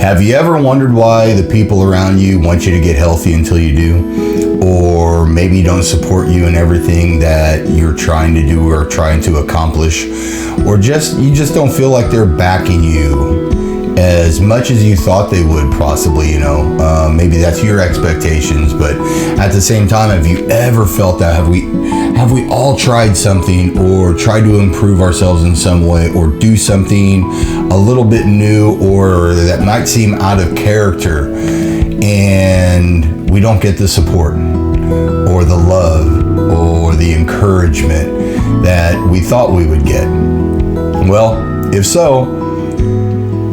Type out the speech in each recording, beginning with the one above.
Have you ever wondered why the people around you want you to get healthy until you do? Or maybe don't support you in everything that you're trying to do or trying to accomplish? Or you just don't feel like they're backing you as much as you thought they would, possibly, maybe that's your expectations, but at the same time, have you ever felt that? Have we all tried something or tried to improve ourselves in some way or do something a little bit new or that might seem out of character, and we don't get the support or the love or the encouragement that we thought we would get? Well, if so,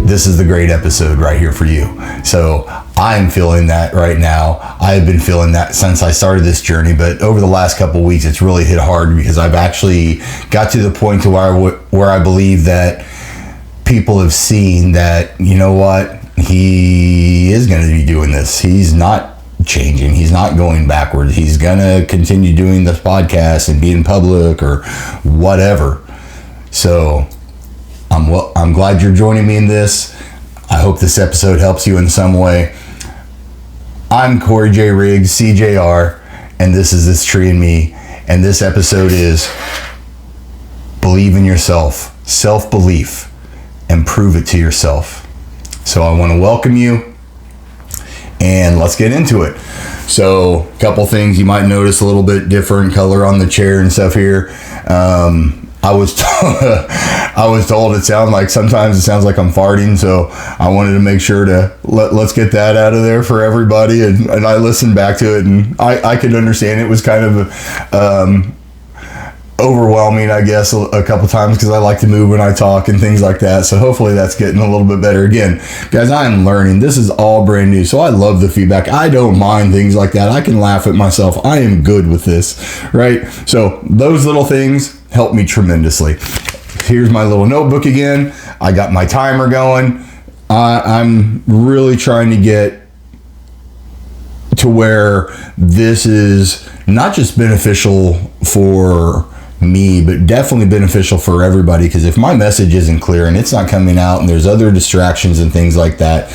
this is the great episode right here for you. So I'm feeling that right now. I've been feeling that since I started this journey, but over the last couple of weeks, it's really hit hard because I've actually got to the point to where I believe that people have seen that, you know what, he is going to be doing this. He's not changing. He's not going backwards. He's going to continue doing this podcast and be in public or whatever. So I'm glad you're joining me in this. I hope this episode helps you in some way. I'm Cory J. Riggs, CJR, and this is This Tree and Me. And this episode is Believe in Yourself, Self-Belief, and Prove It to Yourself. So I want to welcome you, and let's get into it. So a couple things you might notice, a little bit different color on the chair and stuff here. I was told sometimes it sounds like I'm farting, so I wanted to make sure to let's get that out of there for everybody. And I listened back to it, and I could understand it was kind of overwhelming, I guess, a couple times because I like to move when I talk and things like that. So hopefully that's getting a little bit better. Again, guys, I am learning. This is all brand new, so I love the feedback. I don't mind things like that. I can laugh at myself. I am good with this, right? So those little things help me tremendously. Here's my little notebook again. I got my timer going. I'm really trying to get to where this is not just beneficial for me, but definitely beneficial for everybody, because if my message isn't clear and it's not coming out and there's other distractions and things like that,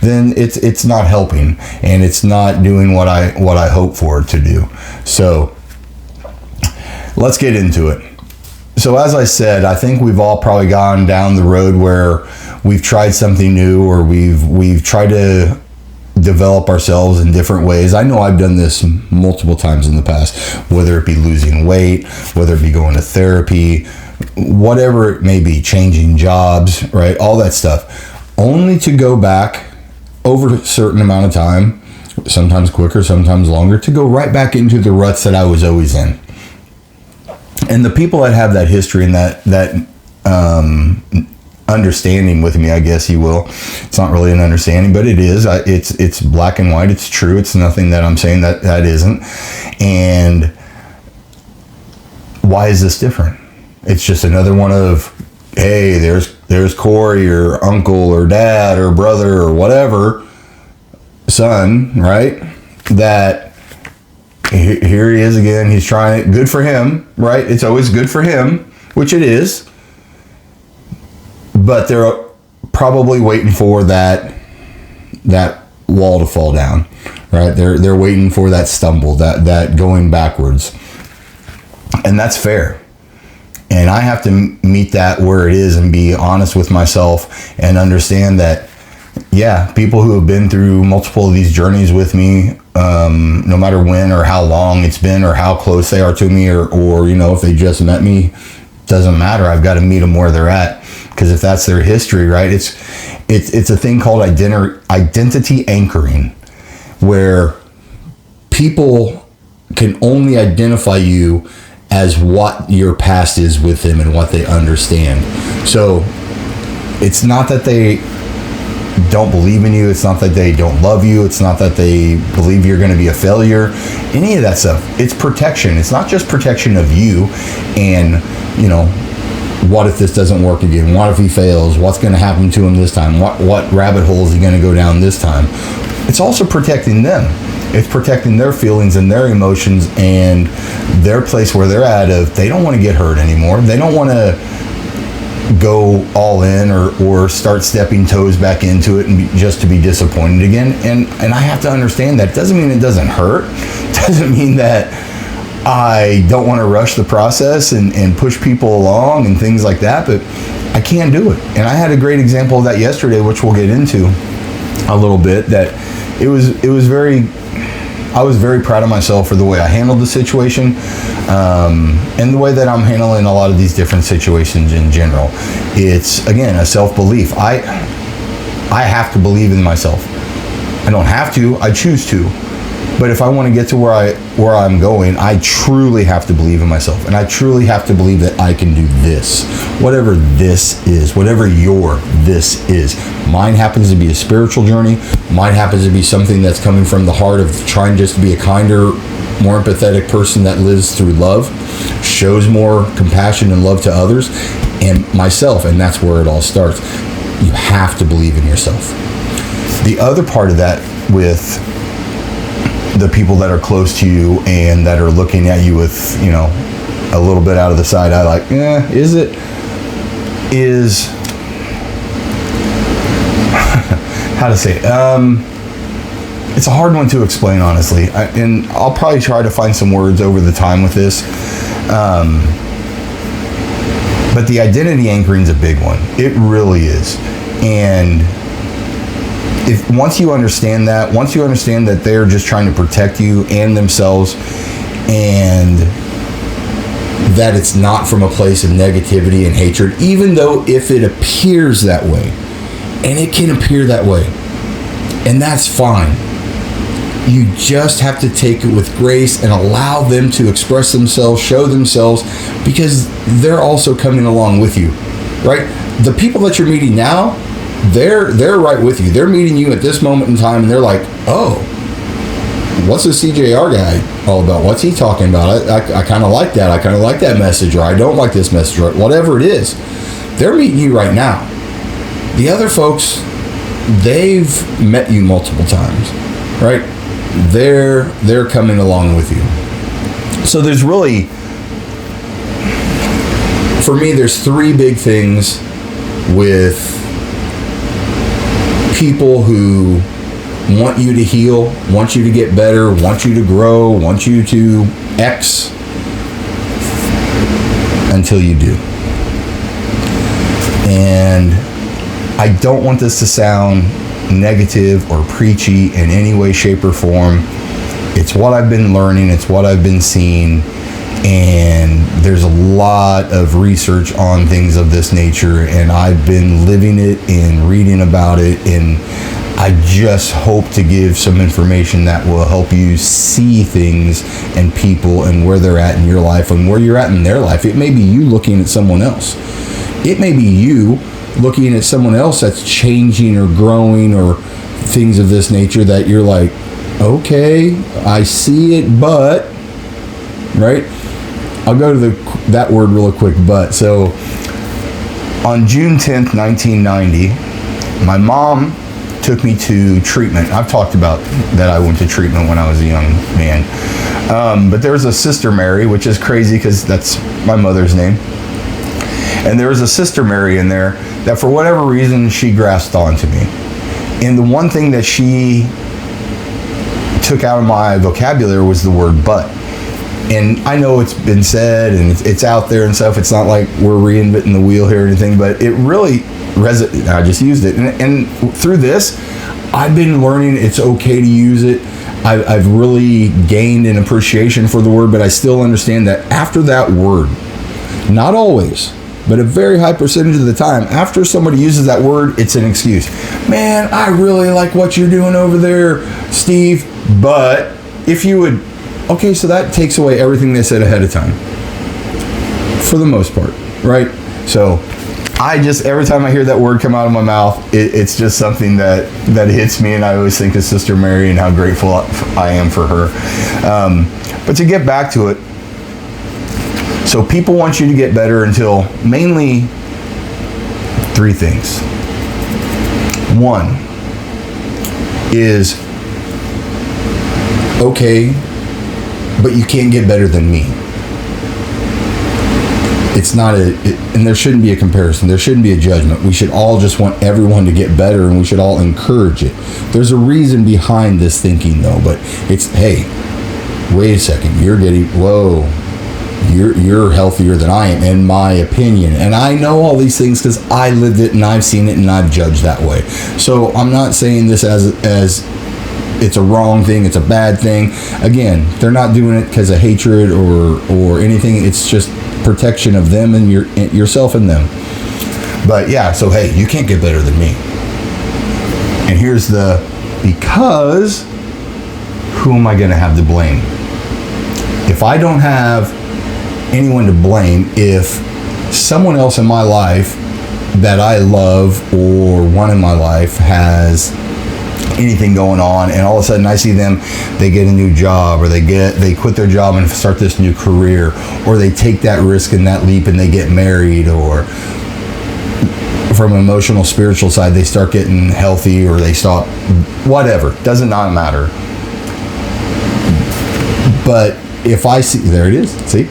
then it's not helping and it's not doing what I hope for it to do. So let's get into it. So as I said, I think we've all probably gone down the road where we've tried something new or we've tried to develop ourselves in different ways. I know I've done this multiple times in the past, whether it be losing weight, whether it be going to therapy, whatever it may be, changing jobs, right? All that stuff, only to go back over a certain amount of time, sometimes quicker, sometimes longer, to go right back into the ruts that I was always in. And the people that have that history and that understanding with me, I guess you will. It's not really an understanding, but it is. It's black and white. It's true. It's nothing that I'm saying that isn't. And why is this different? It's just another one of, hey, there's Cory or uncle or dad or brother or whatever, son, right? That here he is again. He's trying it. Good for him, right? It's always good for him, which it is. But they're probably waiting for that wall to fall down, right? They're waiting for that stumble, that going backwards. And that's fair. And I have to meet that where it is and be honest with myself and understand that, yeah, people who have been through multiple of these journeys with me, no matter when or how long it's been or how close they are to me or if they just met me, doesn't matter. I've got to meet them where they're at. Because if that's their history, right, it's a thing called identity anchoring, where people can only identify you as what your past is with them and what they understand. So it's not that they don't believe in you. It's not that they don't love you. It's not that they believe you're going to be a failure. Any of that stuff. It's protection. It's not just protection of you and, what if this doesn't work again? What if he fails? What's going to happen to him this time? What rabbit hole is he going to go down this time? It's also protecting them. It's protecting their feelings and their emotions and their place where they're at. If they don't want to get hurt anymore, they don't want to go all in or start stepping toes back into it and just to be disappointed again. And I have to understand that. It doesn't mean it doesn't hurt. It doesn't mean that I don't want to rush the process and push people along and things like that, but I can't do it. And I had a great example of that yesterday, which we'll get into a little bit, that I was very proud of myself for the way I handled the situation, and the way that I'm handling a lot of these different situations in general. It's, again, a self-belief. I have to believe in myself. I don't have to, I choose to. But if I want to get to where I'm going, I truly have to believe in myself. And I truly have to believe that I can do this. Whatever this is, whatever your this is. Mine happens to be a spiritual journey. Mine happens to be something that's coming from the heart of trying just to be a kinder, more empathetic person that lives through love, shows more compassion and love to others, and myself. And that's where it all starts. You have to believe in yourself. The other part of that with the people that are close to you and that are looking at you with, a little bit out of the side eye, like, is how to say it? It's a hard one to explain, honestly. And I'll probably try to find some words over the time with this. But the identity anchoring is a big one. It really is. And once you understand that they're just trying to protect you and themselves, and that it's not from a place of negativity and hatred, even though if it appears that way, and it can appear that way, and that's fine. You just have to take it with grace and allow them to express themselves, show themselves, because they're also coming along with you, right? The people that you're meeting now, they're right with you. They're meeting you at this moment in time, and they're like, oh, what's this CJR guy all about? What's he talking about? I kind of like that. I kind of like that message, or I don't like this message, or whatever it is. They're meeting you right now. The other folks, they've met you multiple times, right? They're coming along with you. So there's really, for me, there's three big things with people who want you to heal, want you to get better, want you to grow, want you to X until you do. And I don't want this to sound negative or preachy in any way, shape, or form. It's what I've been learning, it's what I've been seeing, and there's a lot of research on things of this nature, and I've been living it and reading about it, and I just hope to give some information that will help you see things and people and where they're at in your life and where you're at in their life. It may be you looking at someone else. It may be you looking at someone else that's changing or growing or things of this nature that you're like, okay, I see it, but, right? I'll go to that word real quick, but. So on June 10th, 1990, my mom took me to treatment. I've talked about that I went to treatment when I was a young man. But there's a Sister Mary, which is crazy because that's my mother's name. And there was a Sister Mary in there that for whatever reason, she grasped onto me. And the one thing that she took out of my vocabulary was the word but. And I know it's been said and it's out there and stuff. It's not like we're reinventing the wheel here or anything, but it really resonated. I just used it. And through this, I've been learning it's okay to use it. I've really gained an appreciation for the word, but I still understand that after that word, not always, but a very high percentage of the time, after somebody uses that word, it's an excuse. Man, I really like what you're doing over there, Steve, but if you would, okay, so that takes away everything they said ahead of time, for the most part, right? So I just, every time I hear that word come out of my mouth, it's just something that hits me, and I always think of Sister Mary and how grateful I am for her. But to get back to it, so people want you to get better until mainly three things. One is, okay, but you can't get better than me. it's not and there shouldn't be a comparison. There shouldn't be a judgment. We should all just want everyone to get better, and we should all encourage it. There's a reason behind this thinking, though, but it's, hey, wait a second, you're healthier than I am, in my opinion. And I know all these things because I lived it and I've seen it and I've judged that way. So I'm not saying this as it's a wrong thing, it's a bad thing. Again, they're not doing it because of hatred or anything. It's just protection of them and yourself and them. But yeah, so hey, you can't get better than me. And here's because who am I going to have to blame? If I don't have anyone to blame, if someone else in my life that I love or one in my life has anything going on, and all of a sudden I see them, they get a new job, or they quit their job and start this new career, or they take that risk and that leap and they get married, or from an emotional, spiritual side, they start getting healthy, or they stop, whatever, doesn't not matter. But if I see, there it is, see?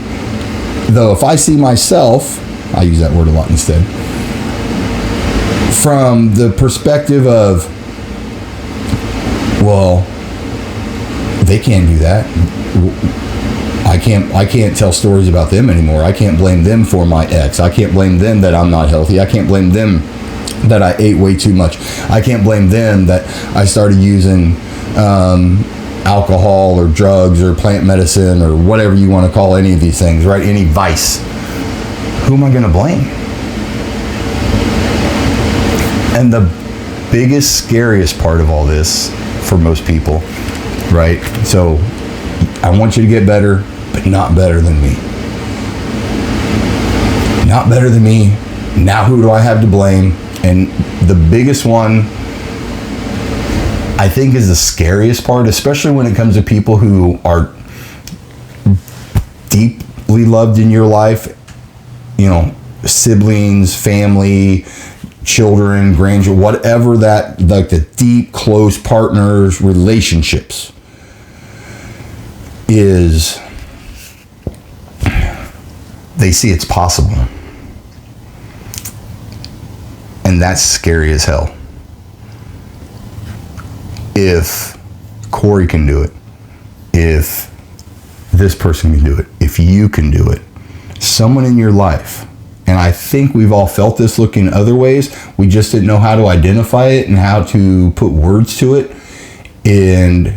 Though if I see myself, I use that word a lot instead, from the perspective of, well, they can't do that. I can't tell stories about them anymore. I can't blame them for my ex. I can't blame them that I'm not healthy. I can't blame them that I ate way too much. I can't blame them that I started using alcohol or drugs or plant medicine or whatever you want to call any of these things, right? Any vice. Who am I going to blame? And the biggest, scariest part of all this for most people, right? So I want you to get better, but not better than me. Not better than me. Now who do I have to blame? And the biggest one, I think, is the scariest part, especially when it comes to people who are deeply loved in your life, you know, siblings, family, children, grandchildren, whatever that, like the deep, close partners, relationships, is they see it's possible. And that's scary as hell. If Cory can do it, if this person can do it, if you can do it, someone in your life, and I think we've all felt this looking other ways, we just didn't know how to identify it and how to put words to it, and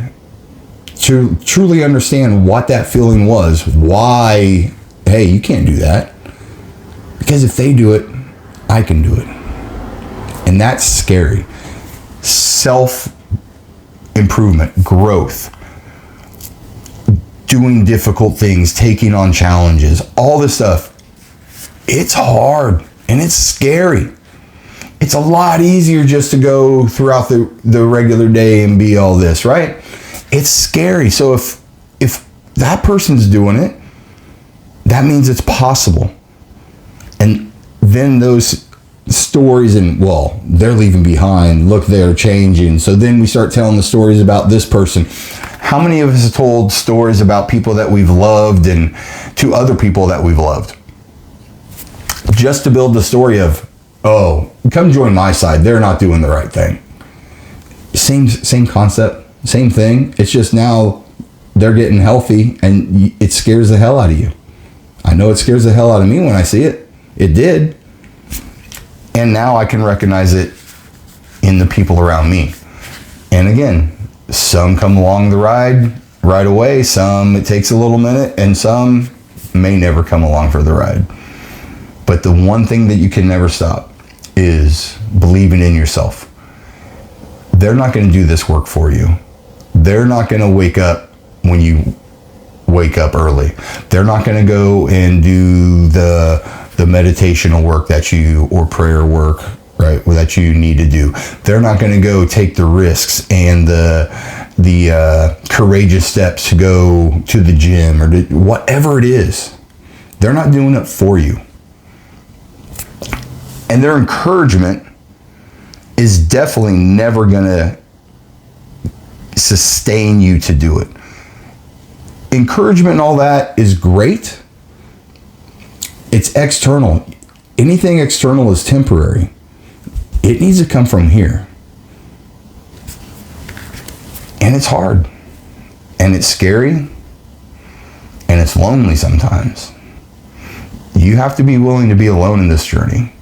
to truly understand what that feeling was, why, hey, you can't do that. Because if they do it, I can do it. And that's scary. Self-improvement, growth, doing difficult things, taking on challenges, all this stuff, it's hard and it's scary. It's a lot easier just to go throughout the regular day and be all this, right? It's scary. So if that person's doing it, that means it's possible. And then those stories, and well, they're leaving behind, look, they're changing. So then we start telling the stories about this person. How many of us have told stories about people that we've loved and to other people that we've loved? Just to build the story of, oh, come join my side, they're not doing the right thing. Same concept, same thing. It's just now they're getting healthy and it scares the hell out of you. I know it scares the hell out of me when I see it. It did. And now I can recognize it in the people around me. And again, some come along the ride right away, some it takes a little minute, and some may never come along for the ride. But the one thing that you can never stop is believing in yourself. They're not going to do this work for you. They're not going to wake up when you wake up early. They're not going to go and do the meditational work or prayer work, right, that you need to do. They're not going to go take the risks and the courageous steps to go to the gym or whatever it is. They're not doing it for you. And their encouragement is definitely never going to sustain you to do it. Encouragement and all that is great, It's external. Anything external is temporary. It needs to come from here. And it's hard. And it's scary. And it's lonely sometimes. You have to be willing to be alone in this journey.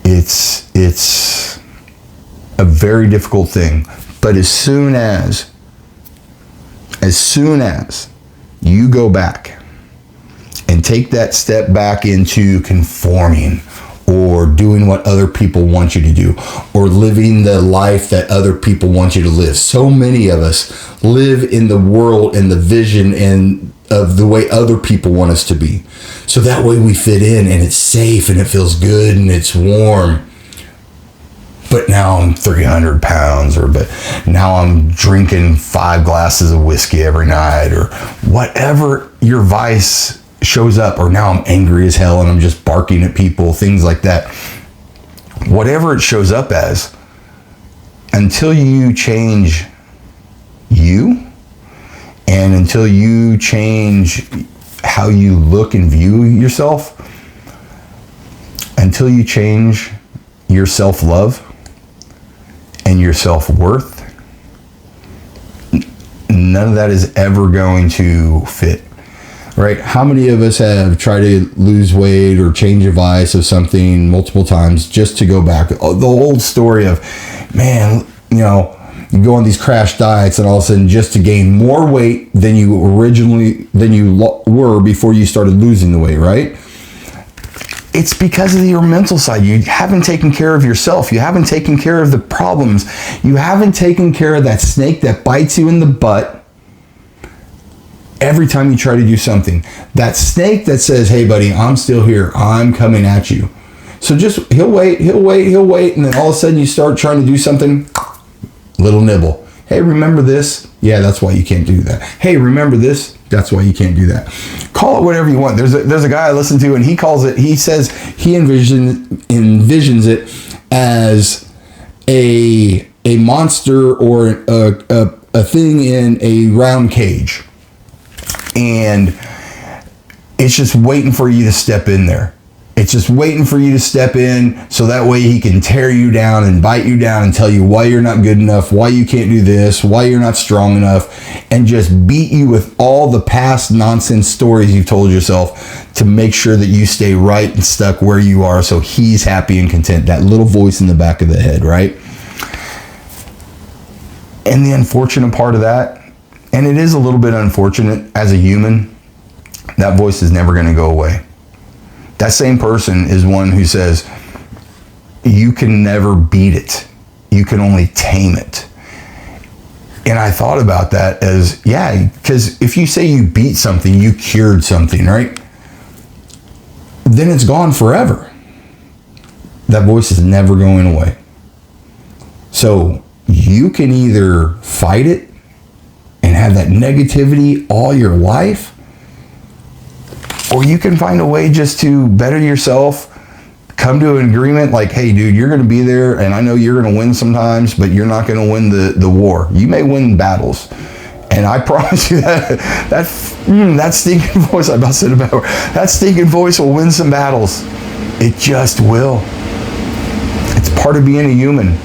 It's a very difficult thing. But as soon as you go back and take that step back into conforming or doing what other people want you to do or living the life that other people want you to live. So many of us live in the world and the vision and of the way other people want us to be. So that way we fit in and it's safe and it feels good and it's warm. But now I'm 300 pounds but now I'm drinking 5 glasses of whiskey every night or whatever your vice shows up, or now I'm angry as hell and I'm just barking at people, things like that. Whatever it shows up as, until you change you and until you change how you look and view yourself, until you change your self-love and your self-worth, none of that is ever going to fit. Right? How many of us have tried to lose weight or change a vice of something multiple times just to go back? The old story of, man, you go on these crash diets and all of a sudden just to gain more weight than you were before you started losing the weight, right? It's because of your mental side. You haven't taken care of yourself. You haven't taken care of the problems. You haven't taken care of that snake that bites you in the butt every time you try to do something. That snake that says, hey buddy, I'm still here. I'm coming at you. So just, he'll wait. And then all of a sudden you start trying to do something, little nibble. Hey, remember this? Yeah, that's why you can't do that. Hey, remember this? That's why you can't do that. Call it whatever you want. There's a guy I listen to and he says he envisions it as a monster or a thing in a round cage. And it's just waiting for you to step in there. It's just waiting for you to step in so that way he can tear you down and bite you down and tell you why you're not good enough, why you can't do this, why you're not strong enough, and just beat you with all the past nonsense stories you've told yourself to make sure that you stay right and stuck where you are so he's happy and content. That little voice in the back of the head, right? And the unfortunate part of that, and it is a little bit unfortunate as a human, that voice is never going to go away. That same person is one who says, you can never beat it. You can only tame it. And I thought about that as, yeah, because if you say you beat something, you cured something, right? Then it's gone forever. That voice is never going away. So you can either fight it and have that negativity all your life, or you can find a way just to better yourself, come to an agreement like, hey dude, you're going to be there and I know you're going to win sometimes, but you're not going to win the war. You may win battles. And I promise you that stinking voice, I about said about that stinking voice will win some battles. It just will. It's part of being a human.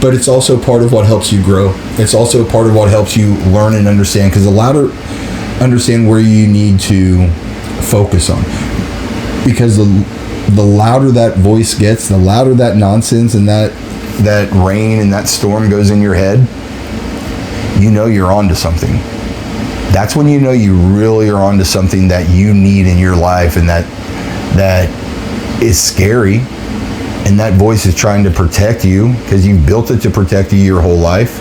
But it's also part of what helps you grow. It's also part of what helps you learn and understand, because the louder understand where you need to focus on. Because the louder that voice gets, the louder that nonsense and that rain and that storm goes in your head, you know you're onto something. That's when you know you really are onto something that you need in your life, and that is scary. And that voice is trying to protect you because you've built it to protect you your whole life.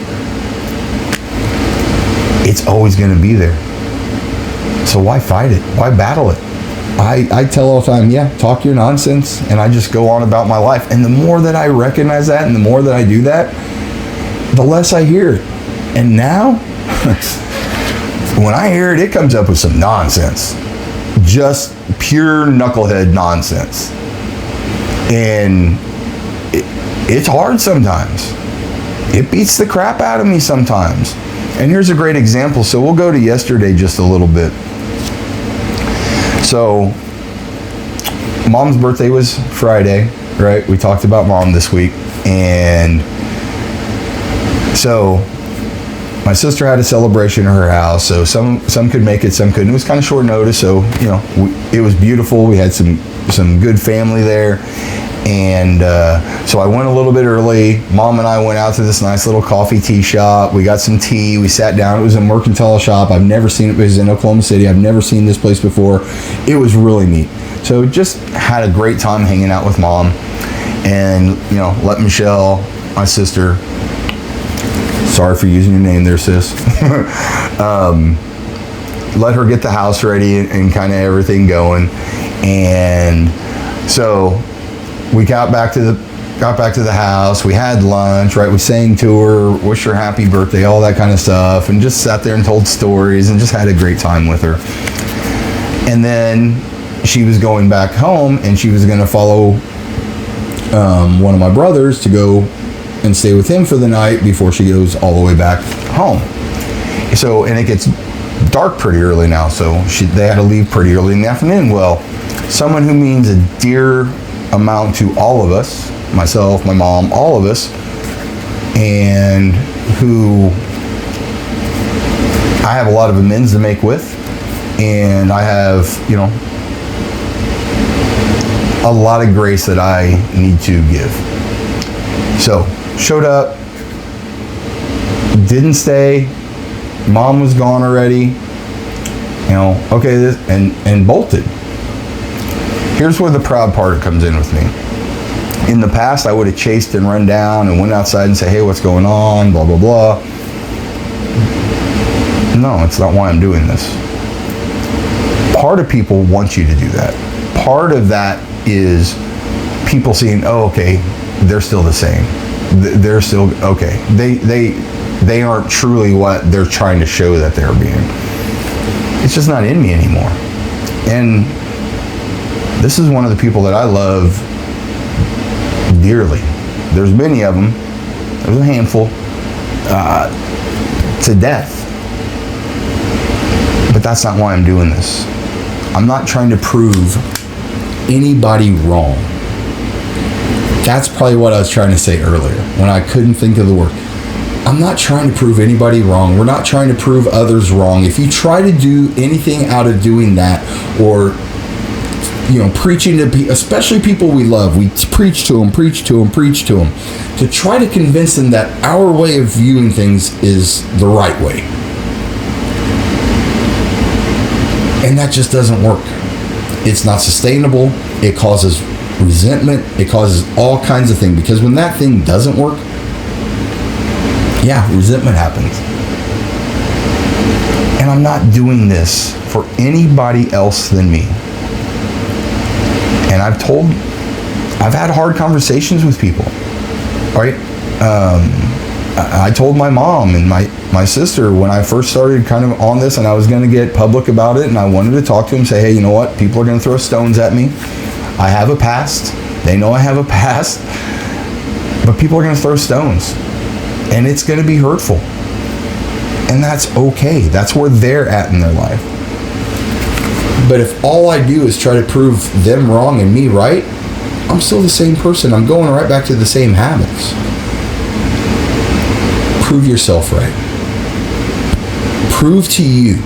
It's always going to be there. So why fight it? Why battle it? I tell all the time, yeah, talk your nonsense, and I just go on about my life. And the more that I recognize that and the more that I do that, the less I hear it. And now, when I hear it, it comes up with some nonsense. Just pure knucklehead nonsense. And it's hard sometimes. It beats the crap out of me sometimes. And here's a great example. So we'll go to yesterday just a little bit. So Mom's birthday was Friday, right? We talked about Mom this week. And so my sister had a celebration at her house. So some could make it, some couldn't. It was kind of short notice. So, it was beautiful. We had some good family there. And so I went a little bit early. Mom and I went out to this nice little coffee tea shop. We got some tea. We sat down. It was a mercantile shop. I've never seen it. It was in Oklahoma City. I've never seen this place before. It was really neat. So just had a great time hanging out with Mom. And, let Michelle, my sister, sorry for using your name there, sis. Let her get the house ready and kind of everything going. And so we got back to the house. We had lunch, right? We sang to her, wished her happy birthday, all that kind of stuff, and just sat there and told stories and just had a great time with her. And then she was going back home, and she was going to follow one of my brothers to go and stay with him for the night before she goes all the way back home. So, and it gets dark pretty early now, so they had to leave pretty early in the afternoon. Well, someone who means a dear amount to all of us, myself, my mom, all of us, and who I have a lot of amends to make with, and I have, a lot of grace that I need to give. So, showed up, didn't stay, Mom was gone already, and bolted. Here's where the proud part comes in with me. In the past, I would have chased and run down and went outside and say, hey, what's going on, blah, blah, blah. No, it's not why I'm doing this. Part of people want you to do that. Part of that is people seeing, oh, okay, they're still the same. They're still, okay. They aren't truly what they're trying to show that they're being. It's just not in me anymore. And this is one of the people that I love dearly. There's many of them. There's a handful. To death. But that's not why I'm doing this. I'm not trying to prove anybody wrong. That's probably what I was trying to say earlier when I couldn't think of the word. I'm not trying to prove anybody wrong. We're not trying to prove others wrong. If you try to do anything out of doing that, or preaching to people, especially people we love, we preach to them, to try to convince them that our way of viewing things is the right way. And that just doesn't work. It's not sustainable. It causes resentment. It causes all kinds of things. Because when that thing doesn't work, resentment happens. And I'm not doing this for anybody else than me. And I've had hard conversations with people, right? I told my mom and my sister when I first started kind of on this, and I was going to get public about it, and I wanted to talk to them, say, hey, you know what? People are going to throw stones at me. I have a past. They know I have a past. But people are going to throw stones. And it's going to be hurtful. And that's okay. That's where they're at in their life. But if all I do is try to prove them wrong and me right, I'm still the same person. I'm going right back to the same habits. Prove yourself right. Prove to you,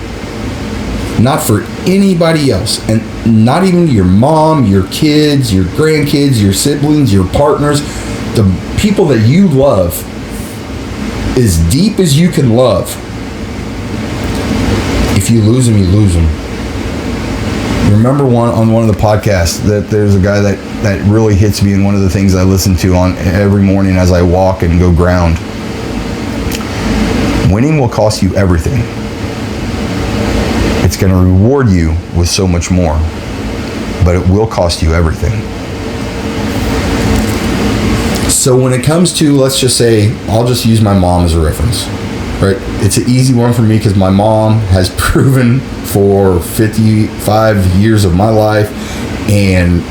not for anybody else, and not even your mom, your kids, your grandkids, your siblings, your partners, the people that you love, as deep as you can love. If you lose them, you lose them. Remember on one of the podcasts that there's a guy that really hits me, and one of the things I listen to on every morning as I walk and go ground. Winning will cost you everything. It's going to reward you with so much more, but it will cost you everything. So when it comes to, let's just say, I'll just use my mom as a reference, right? It's an easy one for me because my mom has proven for 55 years of my life, and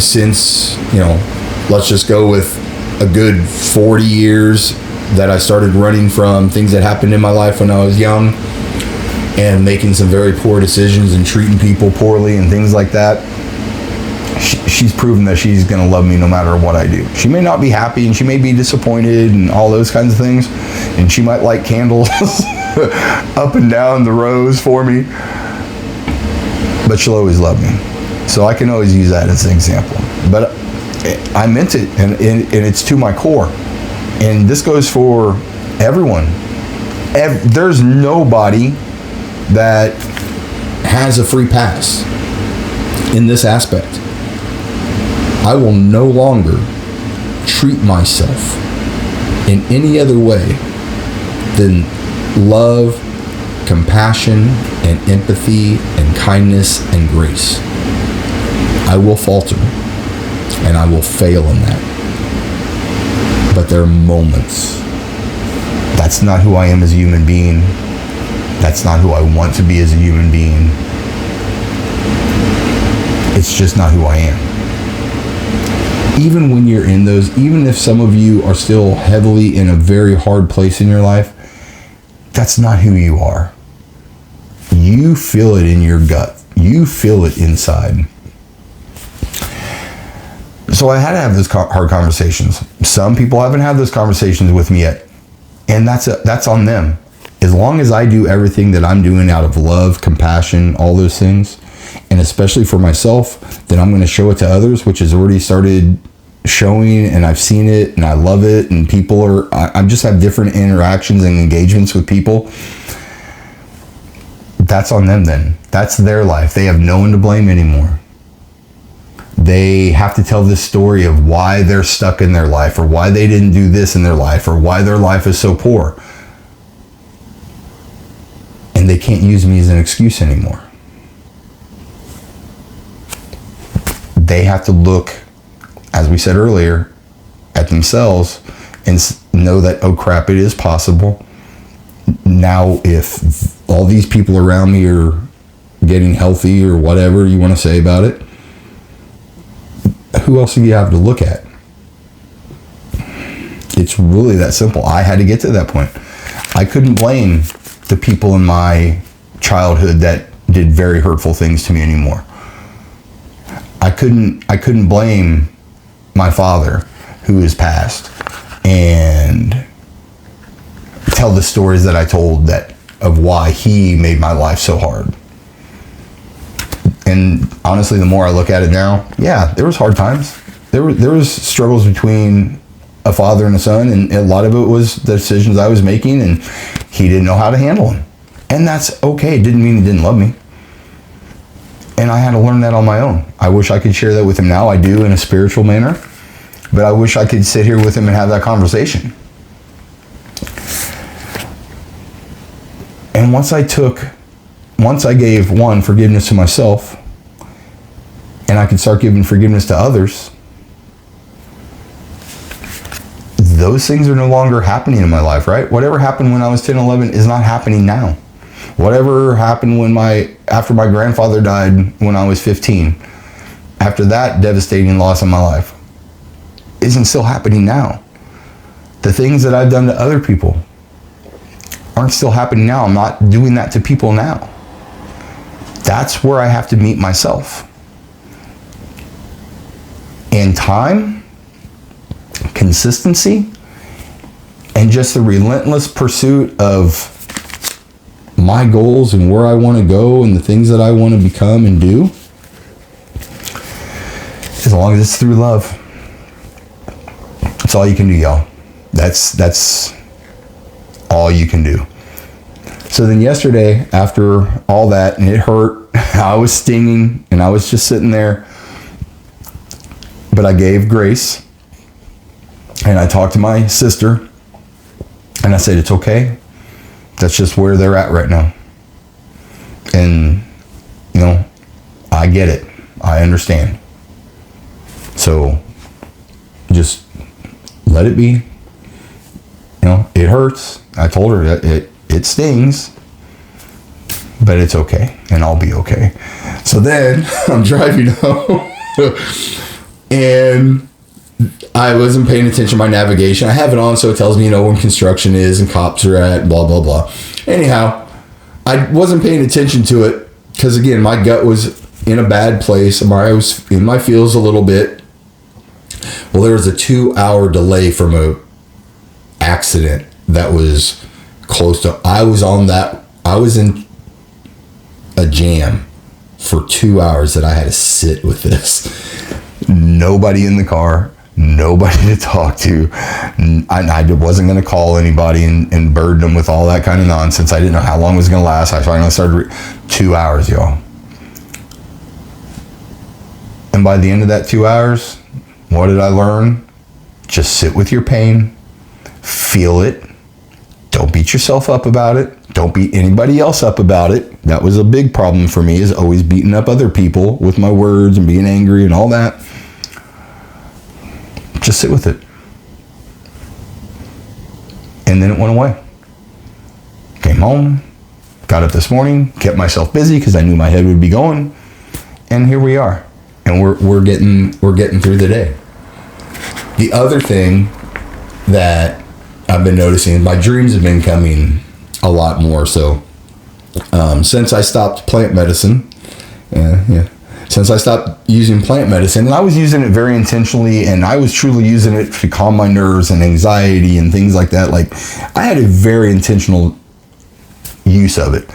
since, let's just go with a good 40 years that I started running from things that happened in my life when I was young and making some very poor decisions and treating people poorly and things like that. she's proven that she's going to love me no matter what I do. She may not be happy and she may be disappointed and all those kinds of things. And she might light candles up and down the rows for me. But she'll always love me. So I can always use that as an example. But I meant it, and it's to my core. And this goes for everyone. There's nobody that has a free pass in this aspect. I will no longer treat myself in any other way than love, compassion, and empathy, and kindness, and grace. I will falter, and I will fail in that. But there are moments. That's not who I am as a human being. That's not who I want to be as a human being. It's just not who I am. Even when you're in those, even if some of you are still heavily in a very hard place in your life, that's not who you are. You feel it in your gut. You feel it inside. So I had to have those hard conversations. Some people haven't had those conversations with me yet. And that's on them. As long as I do everything that I'm doing out of love, compassion, all those things, and especially for myself, then I'm going to show it to others, which has already started showing, and I've seen it, and I love it, and I just have different interactions and engagements with people. That's on them then. That's their life. They have no one to blame anymore. They have to tell this story of why they're stuck in their life, or why they didn't do this in their life, or why their life is so poor. And they can't use me as an excuse anymore. They have to look, as we said earlier, at themselves and know that, oh crap, it is possible. Now, if all these people around me are getting healthy or whatever you want to say about it, who else do you have to look at? It's really that simple. I had to get to that point. I couldn't blame the people in my childhood that did very hurtful things to me anymore. I couldn't blame my father, who is passed, and tell the stories that I told of why he made my life so hard. And honestly, the more I look at it now, yeah, there was hard times. There was struggles between a father and a son, and a lot of it was the decisions I was making, and he didn't know how to handle them. And that's okay. It didn't mean he didn't love me. And I had to learn that on my own. I wish I could share that with him now. I do, in a spiritual manner. But I wish I could sit here with him and have that conversation. And once I gave, one, forgiveness to myself, and I could start giving forgiveness to others, those things are no longer happening in my life, right? Whatever happened when I was 10, 11 is not happening now. Whatever happened after my grandfather died when I was 15, after that devastating loss in my life, isn't still happening now. The things that I've done to other people aren't still happening now. I'm not doing that to people now. That's where I have to meet myself. And time, consistency, and just the relentless pursuit of my goals and where I want to go and the things that I want to become and do, as long as it's through love. That's all you can do, y'all. That's all you can do. So then yesterday, after all that, and it hurt, I was stinging, and I was just sitting there, but I gave grace, and I talked to my sister, and I said, it's okay. That's just where they're at right now. And, I get it. I understand. So just let it be. It hurts. I told her that it stings, but it's okay, and I'll be okay. So then I'm driving home, and I wasn't paying attention to my navigation. I have it on so it tells me, when construction is and cops are at, blah, blah, blah. Anyhow, I wasn't paying attention to it because, again, my gut was in a bad place. I was in my feels a little bit. Well, there was a 2-hour delay from a accident that was close to, I was in a jam for 2 hours that I had to sit with this. Nobody in the car, nobody to talk to. I wasn't going to call anybody and burden them with all that kind of nonsense. I didn't know how long it was going to last. I finally started 2 hours, y'all. And by the end of that 2 hours, what did I learn? Just sit with your pain, feel it. Don't beat yourself up about it. Don't beat anybody else up about it. That was a big problem for me, is always beating up other people with my words and being angry and all that. Just sit with it. And then it went away. Came home, got up this morning, kept myself busy because I knew my head would be going. And here we are. And we're getting through the day. The other thing that I've been noticing, my dreams have been coming a lot more. So since I stopped plant medicine, since I stopped using plant medicine, and I was using it very intentionally, and I was truly using it to calm my nerves and anxiety and things like that. Like, I had a very intentional use of it.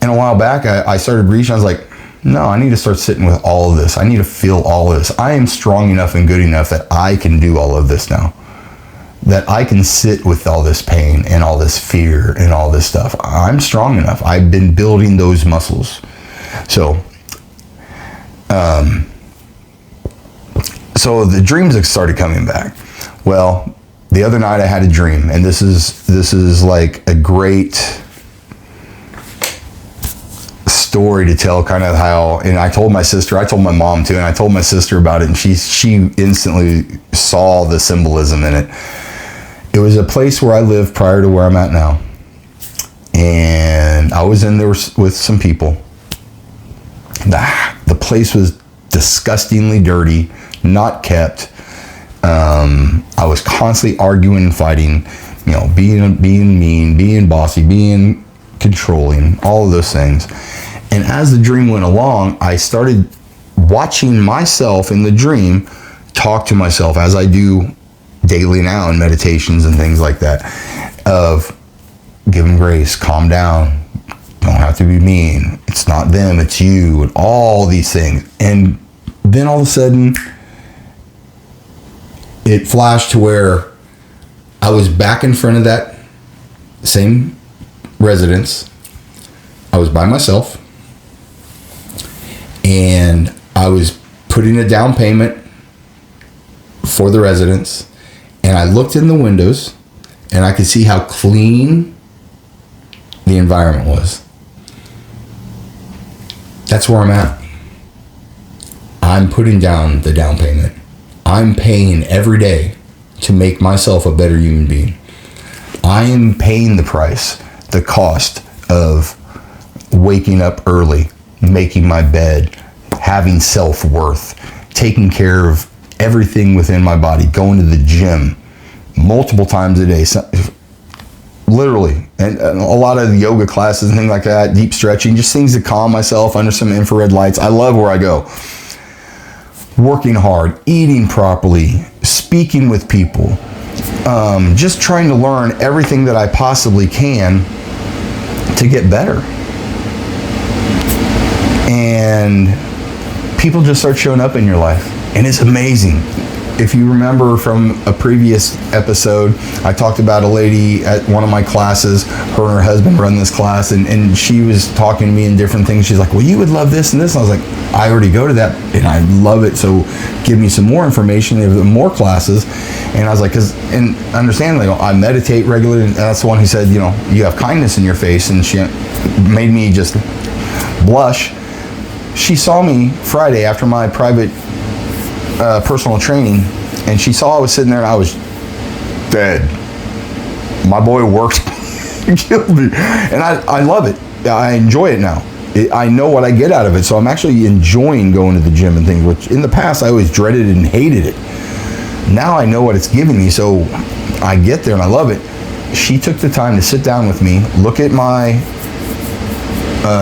And a while back, I started reaching, I was like, no, I need to start sitting with all of this. I need to feel all of this. I am strong enough and good enough that I can do all of this now. That I can sit with all this pain and all this fear and all this stuff. I'm strong enough. I've been building those muscles. So the dreams have started coming back. Well, the other night I had a dream, and this is like a great story to tell, kind of how, and I told my my mom too, and I told my sister about it, and she instantly saw the symbolism in it. It was a place where I lived prior to where I'm at now, and I was in there with some people. The place was disgustingly dirty, not kept. I was constantly arguing and fighting, being mean, being bossy, being controlling, all of those things. And as the dream went along, I started watching myself in the dream talk to myself, as I do daily now in meditations and things like that, of give them grace, calm down, don't have to be mean, it's not them, it's you, and all these things. And then all of a sudden, it flashed to where I was back in front of that same residence. I was by myself, and I was putting a down payment for the residence, and I looked in the windows, and I could see how clean the environment was. That's where I'm at. I'm putting down the down payment. I'm paying every day to make myself a better human being. I am paying the price, the cost of waking up early, making my bed, having self-worth, taking care of everything within my body, going to the gym multiple times a day, literally, and a lot of yoga classes and things like that, deep stretching, just things to calm myself under some infrared lights. I love where I go. Working hard, eating properly, speaking with people, just trying to learn everything that I possibly can to get better. And people just start showing up in your life, and it's amazing. If you remember from a previous episode, I talked about a lady at one of my classes. Her and her husband run this class, and she was talking to me in different things. She's like, well, you would love this and this. And I was like, I already go to that, and I love it, so give me some more information. There were more classes. And I was like, and understandably, I meditate regularly, and that's the one who said, you have kindness in your face, and she made me just blush. She saw me Friday after my private personal training, and she saw I was sitting there and I was dead. My boy worked killed me, and I love it. I enjoy it now. I know what I get out of it, so I'm actually enjoying going to the gym and things, which in the past I always dreaded and hated it. Now I know what it's giving me, so I get there and I love it. She took the time to sit down with me, look at my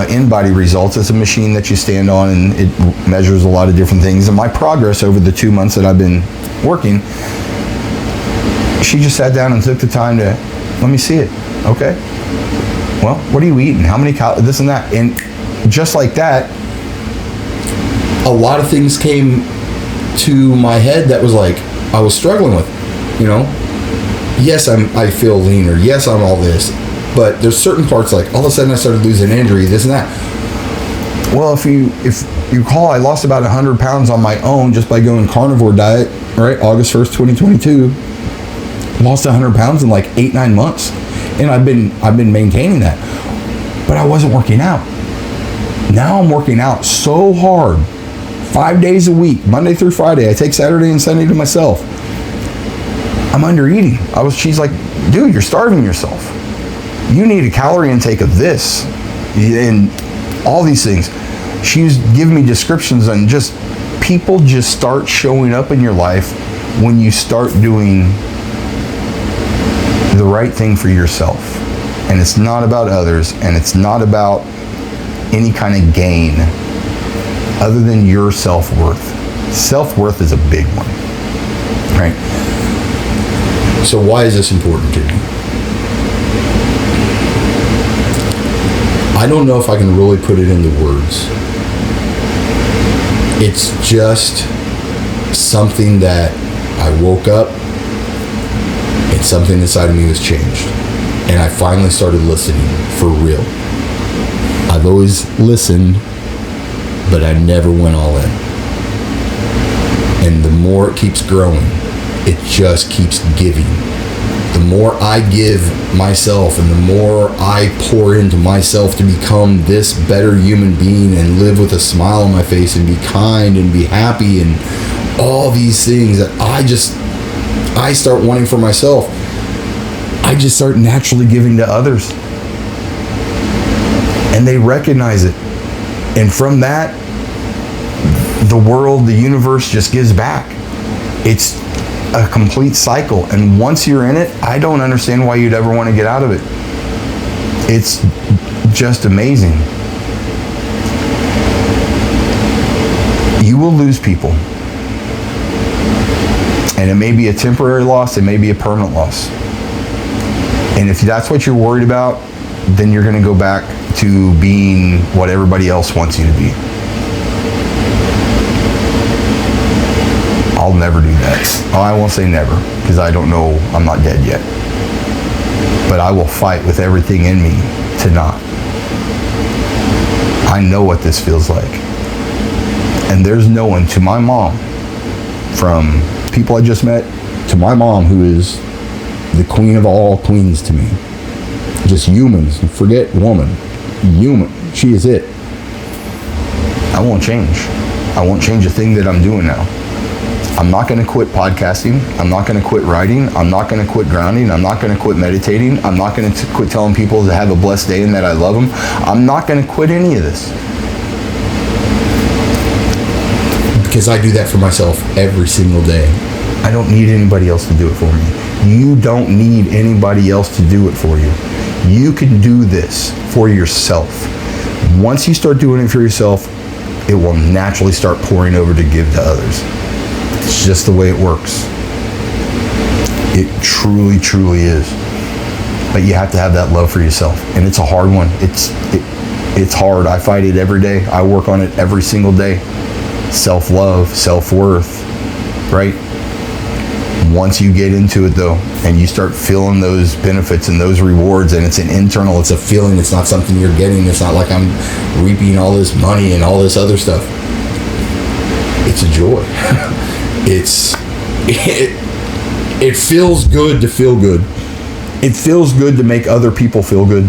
in-body results. It's a machine that you stand on, and it measures a lot of different things. And my progress over the 2 months that I've been working, she just sat down and took the time to, let me see it. Okay. Well, what are you eating? How many calories? This and that. And just like that, a lot of things came to my head that was like, I was struggling with, you know? Yes, I feel leaner. Yes, I'm all this. But there's certain parts, like all of a sudden I started losing injury, this and that. Well, if you recall, I lost about 100 pounds on my own just by going carnivore diet, right? August 1st, 2022. Lost 100 pounds in like 8-9 months. And I've been maintaining that. But I wasn't working out. Now I'm working out so hard, 5 days a week, Monday through Friday. I take Saturday and Sunday to myself. I'm under eating. She's like, dude, you're starving yourself. You need a calorie intake of this and all these things. She's giving me descriptions on just people just start showing up in your life when you start doing the right thing for yourself. And it's not about others, and it's not about any kind of gain other than your self-worth. Self-worth is a big one, right? So why is this important to me? I don't know if I can really put it into words. It's just something that I woke up and something inside of me was changed. And I finally started listening for real. I've always listened, but I never went all in. And the more it keeps growing, it just keeps giving. The more I give myself and the more I pour into myself to become this better human being and live with a smile on my face and be kind and be happy and all these things that I start wanting for myself, I just start naturally giving to others. And they recognize it. And from that, the world, the universe just gives back. It's a complete cycle. And once you're in it, I don't understand why you'd ever want to get out of it. It's just amazing. You will lose people. And it may be a temporary loss, it may be a permanent loss. And if that's what you're worried about, then you're going to go back to being what everybody else wants you to be. I'll never do that. Oh, I won't say never, because I don't know, I'm not dead yet. But I will fight with everything in me to not. I know what this feels like. And there's no one, to my mom, from people I just met, to my mom, who is the queen of all queens to me. Just humans, forget woman, human, she is it. I won't change. I won't change a thing that I'm doing now. I'm not going to quit podcasting. I'm not going to quit writing. I'm not going to quit grounding. I'm not going to quit meditating. I'm not going to quit telling people to have a blessed day and that I love them. I'm not going to quit any of this. Because I do that for myself every single day. I don't need anybody else to do it for me. You don't need anybody else to do it for you. You can do this for yourself. Once you start doing it for yourself, it will naturally start pouring over to give to others. It's just the way it works. It truly, truly is. But you have to have that love for yourself. And it's a hard one. It's hard. I fight it every day. I work on it every single day. Self-love, self-worth, right? Once you get into it though, and you start feeling those benefits and those rewards, and it's an internal, it's a feeling, it's not something you're getting. It's not like I'm reaping all this money and all this other stuff. It's a joy. It feels good to feel good. It feels good to make other people feel good.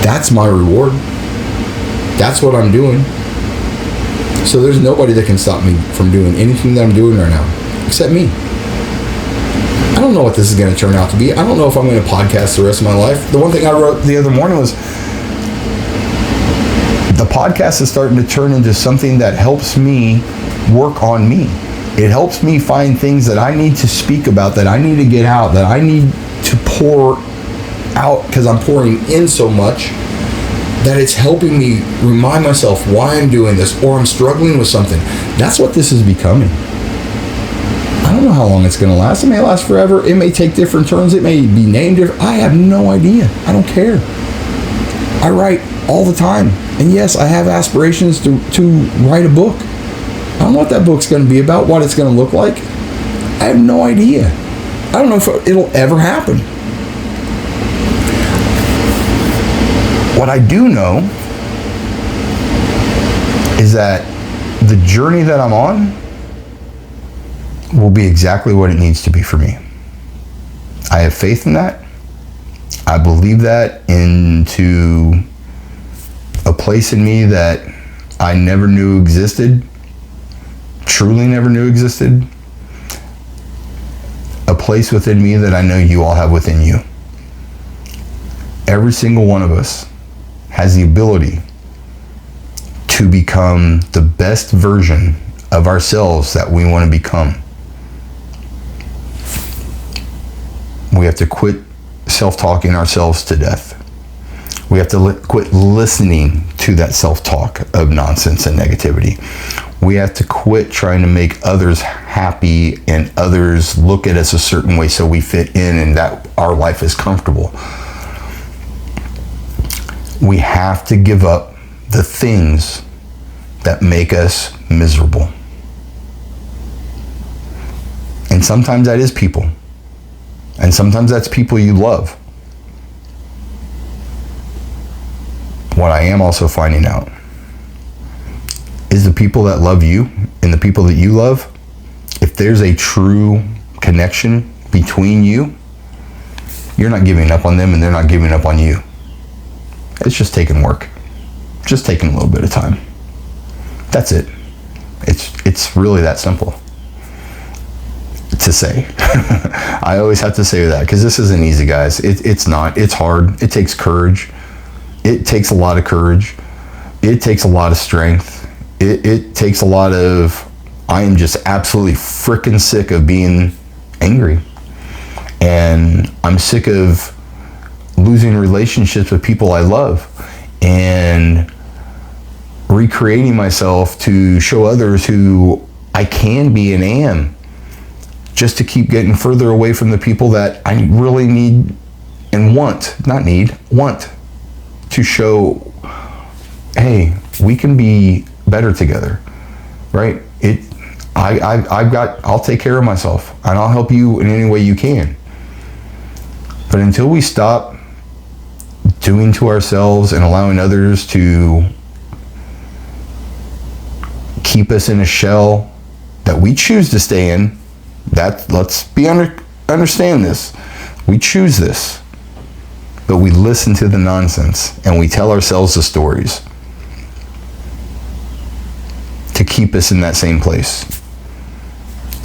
That's my reward. That's what I'm doing. So there's nobody that can stop me from doing anything that I'm doing right now, except me. I don't know what this is going to turn out to be. I don't know if I'm going to podcast the rest of my life. The one thing I wrote the other morning was, the podcast is starting to turn into something that helps me work on me. It helps me find things that I need to speak about, that I need to get out, that I need to pour out, because I'm pouring in so much that it's helping me remind myself why I'm doing this, or I'm struggling with something. That's what this is becoming. I don't know how long it's going to last. It may last forever. It may take different turns. It may be named different. I have no idea. I don't care. I write all the time. And yes, I have aspirations to write a book. I don't know what that book's going to be about, what it's going to look like. I have no idea. I don't know if it'll ever happen. What I do know is that the journey that I'm on will be exactly what it needs to be for me. I have faith in that. I believe that into a place in me that I never knew existed, truly never knew existed. A place within me that I know you all have within you. Every single one of us has the ability to become the best version of ourselves that we want to become. We have to quit self-talking ourselves to death. We have to quit listening to that self-talk of nonsense and negativity. We have to quit trying to make others happy and others look at us a certain way so we fit in and that our life is comfortable. We have to give up the things that make us miserable. And sometimes that is people. And sometimes that's people you love. What I am also finding out is the people that love you and the people that you love, if there's a true connection between you, you're not giving up on them and they're not giving up on you. It's just taking work. Just taking a little bit of time. That's it. It's really that simple to say. I always have to say that because this isn't easy, guys. It's not. It's hard. It takes courage. It takes a lot of courage. It takes a lot of strength. It takes a lot of, I am just absolutely freaking sick of being angry. And I'm sick of losing relationships with people I love and recreating myself to show others who I can be and am, just to keep getting further away from the people that I really need and want to show, hey, we can be better together, right? I'll take care of myself and I'll help you in any way you can. But until we stop doing to ourselves and allowing others to keep us in a shell that we choose to stay in, that let's be understand this. We choose this, but we listen to the nonsense and we tell ourselves the stories to keep us in that same place.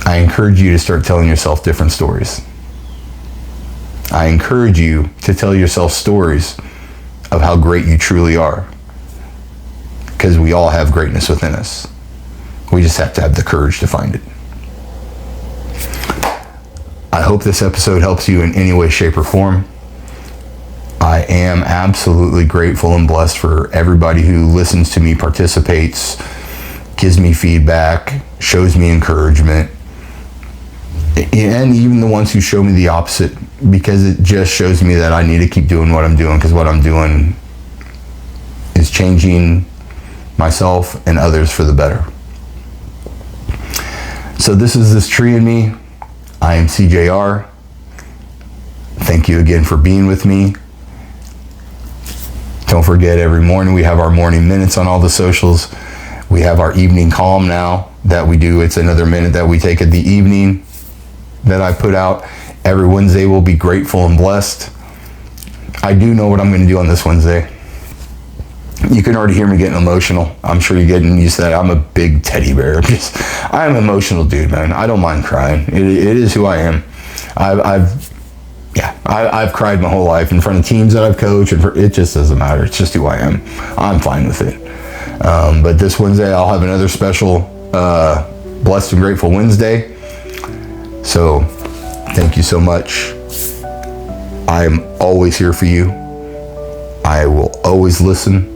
I encourage you to start telling yourself different stories. I encourage you to tell yourself stories of how great you truly are, because we all have greatness within us. We just have to have the courage to find it. I hope this episode helps you in any way, shape, or form. I am absolutely grateful and blessed for everybody who listens to me, participates, gives me feedback, shows me encouragement, and even the ones who show me the opposite, because it just shows me that I need to keep doing what I'm doing, because what I'm doing is changing myself and others for the better. So this is This Tree in Me. I am CJR. Thank you again for being with me. Don't forget, every morning we have our morning minutes on all the socials. We have our evening calm now that we do. It's another minute that we take at the evening that I put out. Every Wednesday will be grateful and blessed. I do know what I'm going to do on this Wednesday. You can already hear me getting emotional. I'm sure you're getting used to that. I'm a big teddy bear. I'm an emotional dude, man. I don't mind crying. It is who I am. I've cried my whole life in front of teams that I've coached. And it just doesn't matter. It's just who I am. I'm fine with it. But this Wednesday, I'll have another special Blessed and Grateful Wednesday. So thank you so much. I'm always here for you. I will always listen.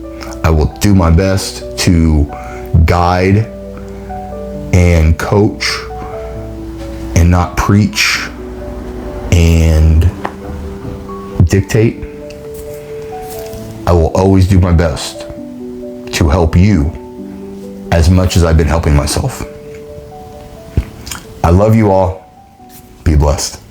I will do my best to guide and coach and not preach and dictate. I will always do my best to help you as much as I've been helping myself. I love you all. Be blessed.